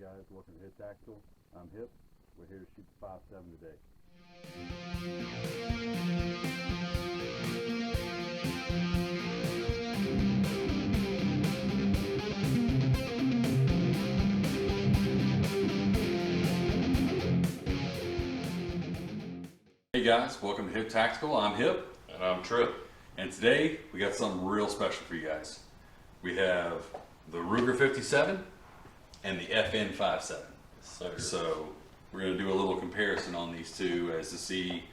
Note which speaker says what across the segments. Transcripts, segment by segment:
Speaker 1: guys, welcome to Hit Tactical. I'm Hip. We're here to shoot the 5.7 today.
Speaker 2: Hey guys, welcome to Hip Tactical. I'm Hip.
Speaker 3: And I'm Trip.
Speaker 2: And today we got something real special for you guys. We have the Ruger 57 and the FN 57. So we're going to do a little comparison on these two as to see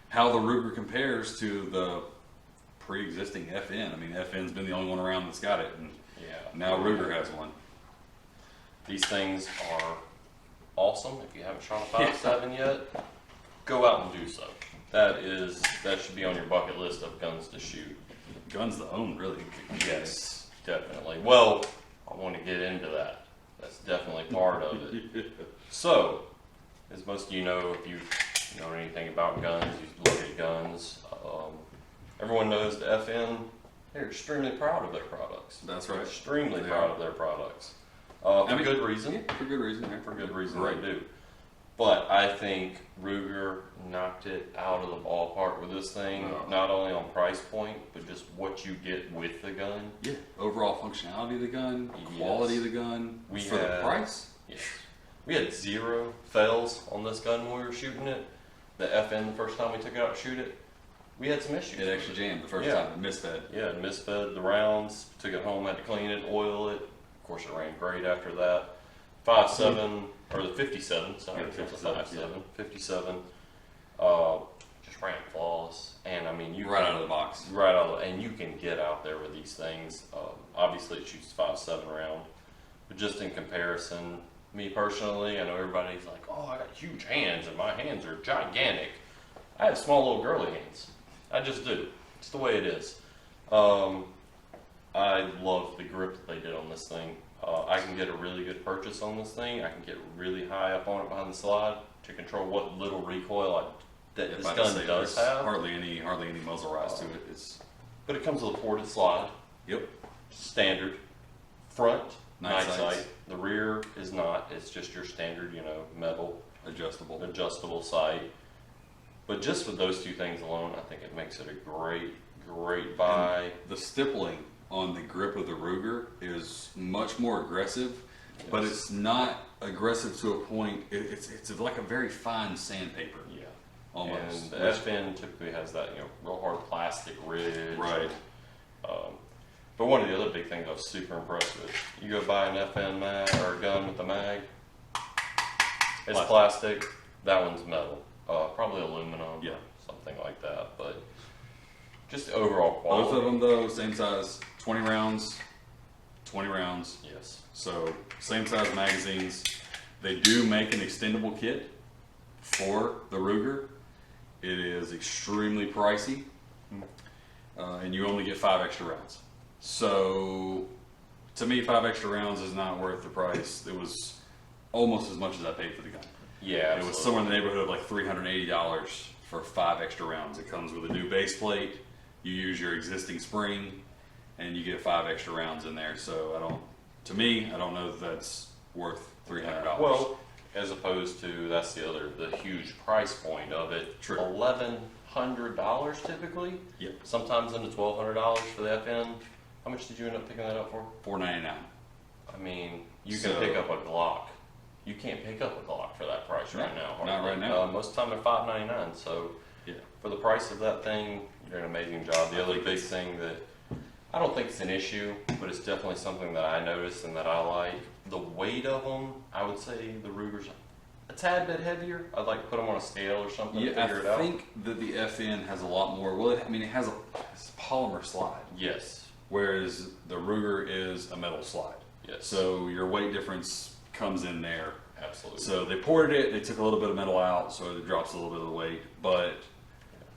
Speaker 2: how the Ruger compares to the pre-existing FN. I mean, FN's been the only one around that's got it, and now Ruger has one.
Speaker 3: These things are awesome. If you haven't shot a 5.7 yet, go out and do so. That should be on your bucket list of guns to shoot.
Speaker 2: Guns to own, really.
Speaker 3: Yes, definitely. Well, I want to get into that. That's definitely part of it. So, as most of you know, if you know anything about guns, you look at guns. Everyone knows the FN. They're extremely proud of their products.
Speaker 2: That's right.
Speaker 3: Extremely
Speaker 2: They
Speaker 3: proud
Speaker 2: are.
Speaker 3: of their products. For good reason.
Speaker 2: Yeah, for good reason. Yeah.
Speaker 3: For good reason
Speaker 2: Right.
Speaker 3: they do. But I think Ruger knocked it out of the ballpark with this thing, not only on price point, but just what you get with the gun.
Speaker 2: Yeah, overall functionality of the gun, quality of the gun, for the price.
Speaker 3: Yes. We had 0 fails on this gun when we were shooting it. The FN, the first time we took it out to shoot it, we had some issues.
Speaker 2: It actually jammed the first time, it misfed.
Speaker 3: Yeah, it misfed the rounds, took it home, had to clean it, oil it. Of course, it ran great after that. 5.7, or the 57, sorry,
Speaker 2: Yeah, 57,
Speaker 3: 57, 57, just ran flawless. And I mean, you
Speaker 2: Right out of the box.
Speaker 3: and you can get out there with these things. Obviously, it shoots 5.7 round, but just in comparison, me personally, I know everybody's like, oh, I got huge hands and my hands are gigantic. I have small little girly hands. I just do. It's the way it is. I love the grip that they did on this thing. I can get a really good purchase on this thing. I can get really high up on it behind the slide to control what little recoil that this gun does have.
Speaker 2: Hardly any muzzle rise to it.
Speaker 3: But it comes with a ported slide.
Speaker 2: Yep.
Speaker 3: Standard. Front, night
Speaker 2: sights.
Speaker 3: sight. The rear is not. It's just your standard, metal adjustable sight. But just with those two things alone, I think it makes it a great buy.
Speaker 2: And the stippling on the grip of the Ruger is much more aggressive, but it's not aggressive to a point. It's like a very fine sandpaper.
Speaker 3: Yeah.
Speaker 2: Almost.
Speaker 3: And the FN typically has that, real hard plastic ridge.
Speaker 2: Right.
Speaker 3: But one of the other big things I was super impressed with, you go buy an FN mag or a gun with a mag, it's plastic. That one's metal. Probably aluminum.
Speaker 2: Yeah.
Speaker 3: Something like that. But just the overall quality.
Speaker 2: Both of them though, same size, 20 rounds.
Speaker 3: Yes.
Speaker 2: So same size magazines. They do make an extendable kit for the Ruger. It is extremely pricey, and you only get 5 extra rounds. So to me, 5 extra rounds is not worth the price. It was almost as much as I paid for the gun.
Speaker 3: Yeah, absolutely.
Speaker 2: It was somewhere in the neighborhood of like $380 for 5 extra rounds. It comes with a new base plate. You use your existing spring, and you get 5 extra rounds in there. So I don't know that that's worth $300.
Speaker 3: Well, as opposed to the huge price point of it.
Speaker 2: True.
Speaker 3: $1,100 typically.
Speaker 2: Yep.
Speaker 3: Sometimes into $1,200 for the FN. How much did you end up picking that up for?
Speaker 2: $499.
Speaker 3: I mean, you can pick up a Glock. You can't pick up a Glock for that price right now.
Speaker 2: Not right now.
Speaker 3: Most of the time they're $599. So for the price of that thing, you're an amazing job. The other big thing that I don't think it's an issue, but it's definitely something that I noticed and that I like. The weight of them, I would say the Ruger's a tad bit heavier. I'd like to put them on a scale or something to figure it out.
Speaker 2: I think that the FN has a lot more. Well, it has a polymer slide.
Speaker 3: Yes.
Speaker 2: Whereas the Ruger is a metal slide.
Speaker 3: Yes.
Speaker 2: So your weight difference comes in there.
Speaker 3: Absolutely.
Speaker 2: So they ported it. They took a little bit of metal out, so it drops a little bit of the weight. But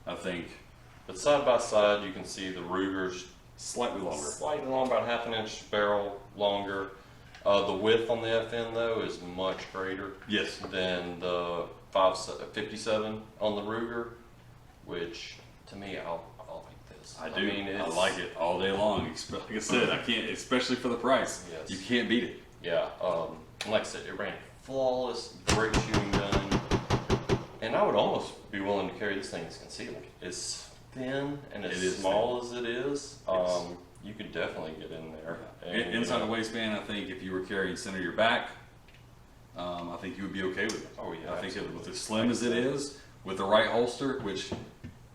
Speaker 2: I think.
Speaker 3: But side by side, you can see the Ruger's
Speaker 2: slightly longer.
Speaker 3: Slightly longer, about half an inch barrel longer. The width on the FN though is much greater.
Speaker 2: Yes.
Speaker 3: Than the 57 on the Ruger, which to me, I'll like this.
Speaker 2: I do. I like it all day long. Like I said, I can't, especially for the price.
Speaker 3: Yes.
Speaker 2: You can't beat it.
Speaker 3: Yeah. And like I said, it ran flawless, great shooting gun. And I would almost be willing to carry this thing as concealed. As thin and as small as it is,
Speaker 2: Yes.
Speaker 3: you could definitely get in there.
Speaker 2: Yeah.
Speaker 3: And,
Speaker 2: Inside the waistband, I think if you were carrying center of your back, I think you would be okay with it.
Speaker 3: Oh yeah,
Speaker 2: I think
Speaker 3: absolutely.
Speaker 2: with as slim as it is, with the right holster, which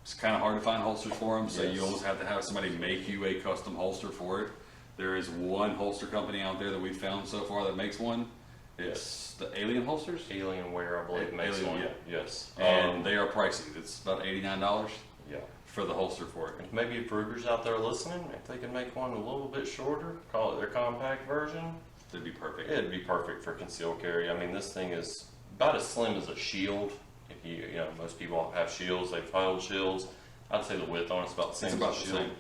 Speaker 2: it's kind of hard to find holsters for them, so
Speaker 3: Yes.
Speaker 2: you almost have to have somebody make you a custom holster for it. There is one holster company out there that we've found so far that makes one. It's the Alien holsters,
Speaker 3: Alienware, I believe, makes
Speaker 2: Alien,
Speaker 3: one.
Speaker 2: yeah.
Speaker 3: Yes.
Speaker 2: and they are pricey. It's about $89
Speaker 3: Yeah.
Speaker 2: for the holster for it.
Speaker 3: And maybe if Ruger's out there listening, if they can make one a little bit shorter, call it their compact version,
Speaker 2: That'd be perfect.
Speaker 3: it'd be perfect for concealed carry. I mean, this thing is about as slim as a shield. If you know, most people have shields, they've held shields. I'd say the width on it's about the same
Speaker 2: It's
Speaker 3: as
Speaker 2: about
Speaker 3: a
Speaker 2: the
Speaker 3: shield.
Speaker 2: same.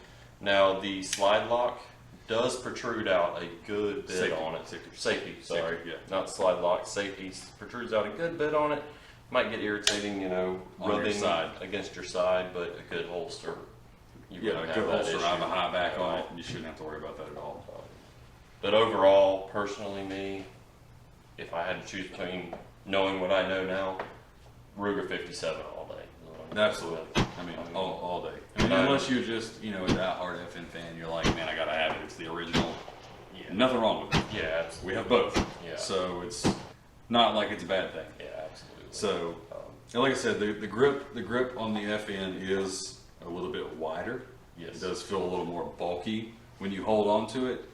Speaker 3: Now, the slide lock does protrude out a good bit
Speaker 2: Safety.
Speaker 3: on it.
Speaker 2: Safety.
Speaker 3: Safety, sorry.
Speaker 2: Safety, yeah.
Speaker 3: Not slide lock, safety protrudes out a good bit on it. Might get irritating, you know,
Speaker 2: On your
Speaker 3: rubbing
Speaker 2: side.
Speaker 3: against your side, but a good holster. You
Speaker 2: Yeah,
Speaker 3: wouldn't
Speaker 2: a
Speaker 3: have
Speaker 2: good
Speaker 3: that
Speaker 2: holster,
Speaker 3: issue.
Speaker 2: have a high back on
Speaker 3: Right.
Speaker 2: it, you shouldn't have to worry about that at all.
Speaker 3: But overall, personally, me, if I had to choose between knowing what I know now, Ruger 57 all day. is what I'm
Speaker 2: Absolutely.
Speaker 3: with.
Speaker 2: I mean, all day. I mean, unless you're just, you know, a diehard FN fan, you're like, man, I gotta have it. It's the original.
Speaker 3: Yeah.
Speaker 2: Nothing wrong with it.
Speaker 3: Yeah, absolutely.
Speaker 2: We have both.
Speaker 3: Yeah.
Speaker 2: So it's not like it's a bad thing.
Speaker 3: Yeah, absolutely.
Speaker 2: So, and like I said, the grip on the FN is a little bit wider.
Speaker 3: Yes.
Speaker 2: It does feel a little more bulky when you hold on to it.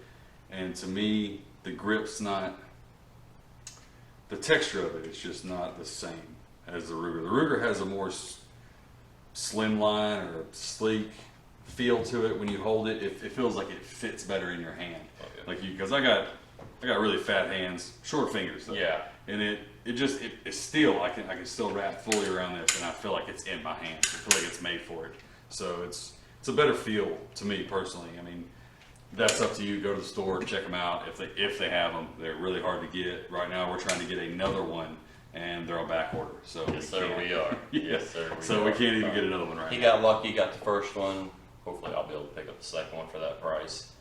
Speaker 2: And to me, the grip's not, the texture of it is just not the same as the Ruger. The Ruger has a more slimline or sleek feel to it when you hold it. It feels like it fits better in your hand.
Speaker 3: Oh, yeah.
Speaker 2: Like you, because I got really fat hands, short fingers though.
Speaker 3: Yeah.
Speaker 2: And it's still, I can still wrap fully around this, and I feel like it's in my hands. I feel like it's made for it. So it's a better feel to me personally. I mean, that's up to you. Go to the store, check them out if they have them. They're really hard to get. Right now, we're trying to get another one, and they're on back order. So
Speaker 3: Yes, sir, we are. Yes, sir, we
Speaker 2: So
Speaker 3: are.
Speaker 2: we can't even get another one right
Speaker 3: He
Speaker 2: now.
Speaker 3: got lucky, got the first one. Hopefully, I'll be able to pick up the second one for that price.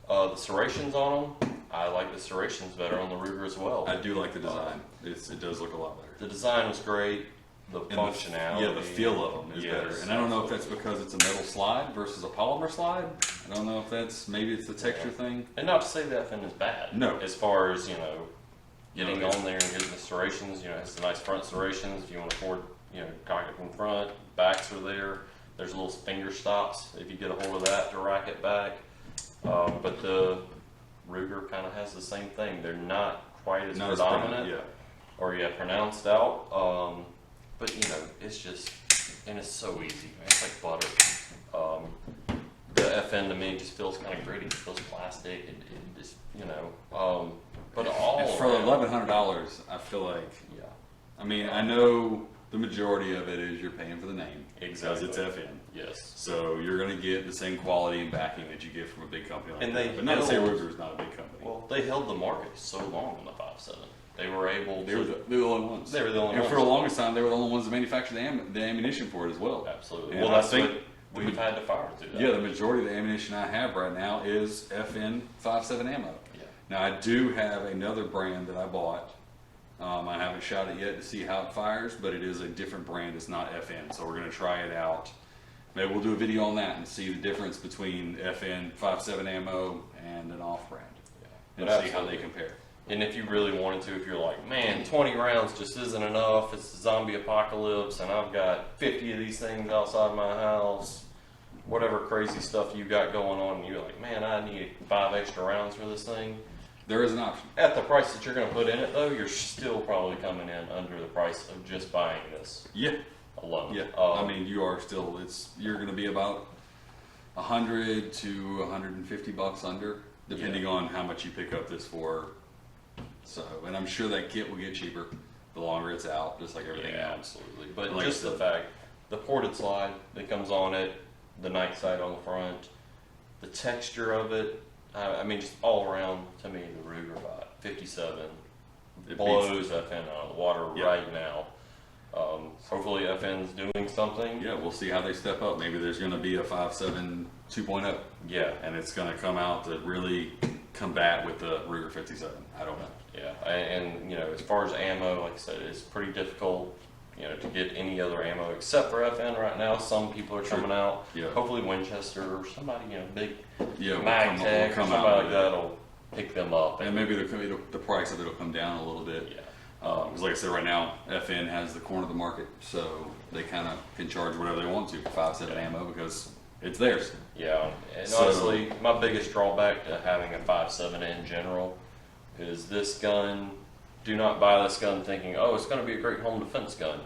Speaker 3: The serrations on them, I like the serrations better on the Ruger as well.
Speaker 2: I do like the design. It does look a lot better.
Speaker 3: The design was great. The
Speaker 2: And
Speaker 3: functionality.
Speaker 2: yeah, the feel of them is
Speaker 3: Yes,
Speaker 2: better. And I don't know if that's
Speaker 3: absolutely.
Speaker 2: because it's a metal slide versus a polymer slide. I don't know if maybe it's the texture thing.
Speaker 3: And not to say that FN is bad.
Speaker 2: No.
Speaker 3: As far as, you know, getting
Speaker 2: No,
Speaker 3: on there and getting the serrations, you know, it has the nice front serrations. If you want to afford, you know, cock it from front, backs are there. There's little finger stops if you get a hold of that to rack it back. But the Ruger kind of has the same thing. They're not quite as
Speaker 2: Not as
Speaker 3: predominant
Speaker 2: yeah.
Speaker 3: or pronounced out. But you know, it's just, and it's so easy. Man. It's like butter. The FN to me just feels kind of gritty. It feels plastic. It just, you know. But all
Speaker 2: And for
Speaker 3: around-
Speaker 2: $1,100, I feel like,
Speaker 3: yeah,
Speaker 2: I mean, I know the majority of it is you're paying for the name.
Speaker 3: Exactly.
Speaker 2: Because it's FN.
Speaker 3: yes.
Speaker 2: So you're going to get the same quality and backing that you get from a big company like
Speaker 3: And
Speaker 2: that.
Speaker 3: they
Speaker 2: But not to say
Speaker 3: held-
Speaker 2: Ruger is not a big company.
Speaker 3: Well, they held the market so long on the 5.7. They were able
Speaker 2: they were
Speaker 3: to.
Speaker 2: the only ones.
Speaker 3: They were the only
Speaker 2: and
Speaker 3: ones.
Speaker 2: for the longest time, they were the only ones that manufactured the ammunition for it as well.
Speaker 3: Absolutely.
Speaker 2: And
Speaker 3: Well,
Speaker 2: I
Speaker 3: that's
Speaker 2: think
Speaker 3: what we've had to fire through that.
Speaker 2: Yeah, the majority of the ammunition I have right now is FN 5.7 ammo.
Speaker 3: Yeah.
Speaker 2: Now I do have another brand that I bought. I haven't shot it yet to see how it fires, but it is a different brand. It's not FN, so we're going to try it out. Maybe we'll do a video on that and see the difference between FN 5.7 ammo and an off-brand, and
Speaker 3: But
Speaker 2: see how they
Speaker 3: absolutely.
Speaker 2: compare.
Speaker 3: And if you really wanted to, if you're like, man, 20 rounds just isn't enough, it's the zombie apocalypse, and I've got 50 of these things outside my house, whatever crazy stuff you got going on, and you're like, man, I need 5 extra rounds for this thing.
Speaker 2: There is an option.
Speaker 3: At the price that you're going to put in it, though, you're still probably coming in under the price of just buying this
Speaker 2: Yeah,
Speaker 3: alone.
Speaker 2: yeah. I mean, you are still. You're going to be about $100 to $150 under, depending on how much you pick up this for. So, and I'm sure that kit will get cheaper the longer it's out, just like everything
Speaker 3: yeah,
Speaker 2: else.
Speaker 3: absolutely. But
Speaker 2: Like I
Speaker 3: just the
Speaker 2: said-
Speaker 3: fact, the ported slide that comes on it, the night sight on the front, the texture of it, I mean, just all around, to me, the Ruger 57
Speaker 2: It
Speaker 3: blows FN out of the water
Speaker 2: Yeah.
Speaker 3: right now. Hopefully FN's doing something.
Speaker 2: Yeah, we'll see how they step up. Maybe there's going to be a 5.7 2.0,
Speaker 3: Yeah.
Speaker 2: and it's going to come out to really combat with the Ruger 57. I don't know.
Speaker 3: Yeah, and you know, as far as ammo, like I said, it's pretty difficult, you know, to get any other ammo except for FN right now. Some people are coming out.
Speaker 2: Yeah.
Speaker 3: Hopefully Winchester or somebody, you know, big
Speaker 2: Yeah,
Speaker 3: mag tech or somebody like
Speaker 2: with
Speaker 3: that
Speaker 2: it.
Speaker 3: will pick them up.
Speaker 2: And maybe the price of it will come down a little bit.
Speaker 3: Yeah.
Speaker 2: Because like I said, right now, FN has the corner of the market, so they kind of can charge whatever they want to for 5.7 ammo because it's theirs.
Speaker 3: Yeah, and
Speaker 2: So-
Speaker 3: honestly, my biggest drawback to having a 5.7 in general is this gun. Do not buy this gun thinking, oh, it's going to be a great home defense gun.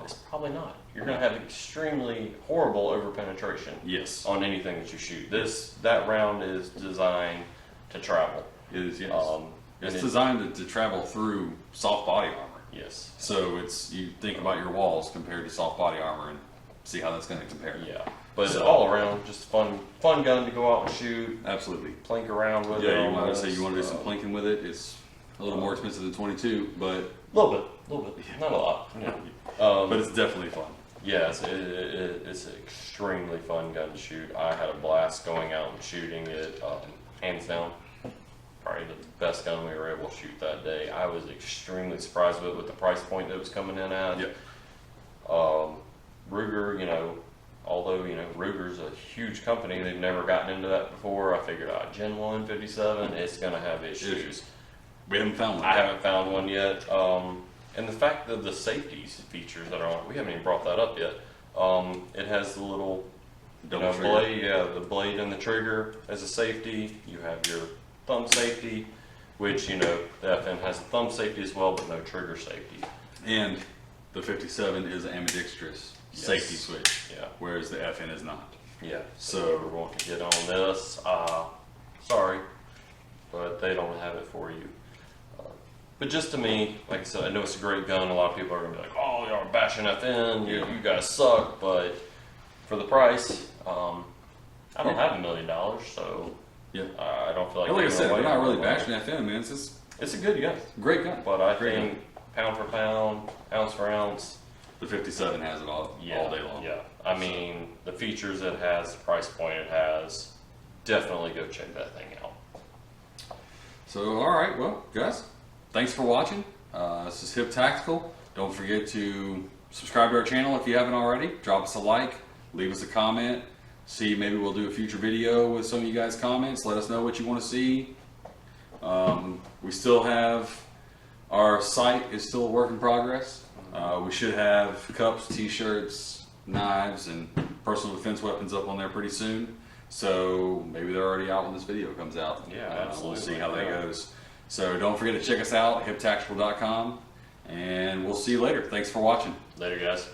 Speaker 3: It's probably not. You're going to have extremely horrible overpenetration
Speaker 2: Yes.
Speaker 3: on anything that you shoot. That round is designed to travel.
Speaker 2: It is, yes.
Speaker 3: And
Speaker 2: It's designed to travel through soft body armor.
Speaker 3: Yes.
Speaker 2: So you think about your walls compared to soft body armor and see how that's going to compare.
Speaker 3: Yeah. But
Speaker 2: So-
Speaker 3: all around, just fun gun to go out and shoot,
Speaker 2: Absolutely.
Speaker 3: plink around with it.
Speaker 2: Yeah, you want to
Speaker 3: almost.
Speaker 2: say you want to do some plinking with it. It's a little more expensive than 22, but
Speaker 3: A little bit, not a lot. Yeah.
Speaker 2: but it's definitely fun.
Speaker 3: Yes, it's an extremely fun gun to shoot. I had a blast going out and shooting it, hands down. Probably the best gun we were able to shoot that day. I was extremely surprised with the price point that it was coming in at.
Speaker 2: Yep.
Speaker 3: Ruger, you know, although, you know, Ruger's a huge company, they've never gotten into that before. I figured out Gen 1 57, it's going to have issues.
Speaker 2: We haven't found one.
Speaker 3: I haven't found one yet. And the fact that the safety features that are on it, we haven't even brought that up yet. It has the little
Speaker 2: Double trigger.
Speaker 3: blade, yeah, the blade and the trigger as a safety. You have your thumb safety, which, you know, the FN has a thumb safety as well, but no trigger safety.
Speaker 2: And the 57 is ambidextrous
Speaker 3: Yes.
Speaker 2: safety switch,
Speaker 3: Yeah,
Speaker 2: whereas the FN is not.
Speaker 3: yeah.
Speaker 2: So-
Speaker 3: So if you want to get on this, sorry, but they don't have it for you. But just to me, like I said, I know it's a great gun. A lot of people are gonna be like, "Oh, y'all are bashing FN. You guys suck." But for the price, I don't have $1 million, so
Speaker 2: Yeah.
Speaker 3: I don't feel like.
Speaker 2: Like I
Speaker 3: giving
Speaker 2: said,
Speaker 3: away
Speaker 2: we're not
Speaker 3: my
Speaker 2: really
Speaker 3: money.
Speaker 2: bashing FN, man. It's just
Speaker 3: It's a good gun,
Speaker 2: a great gun.
Speaker 3: but I
Speaker 2: Great
Speaker 3: think pound for pound, ounce for ounce,
Speaker 2: The 57 has it all day long.
Speaker 3: Yeah, I mean, the features it has, the price point it has, definitely go check that thing out.
Speaker 2: So, all right, well, guys, thanks for watching. This is Hip Tactical. Don't forget to subscribe to our channel if you haven't already. Drop us a like, leave us a comment. See, maybe we'll do a future video with some of you guys' comments. Let us know what you want to see. We still have, our site is still a work in progress. We should have cups, t-shirts, knives, and personal defense weapons up on there pretty soon. So maybe they're already out when this video comes out.
Speaker 3: Yeah,
Speaker 2: We'll
Speaker 3: absolutely.
Speaker 2: see how that
Speaker 3: Yeah.
Speaker 2: goes. So don't forget to check us out, hiptactical.com, and we'll see you later. Thanks for watching.
Speaker 3: Later, guys.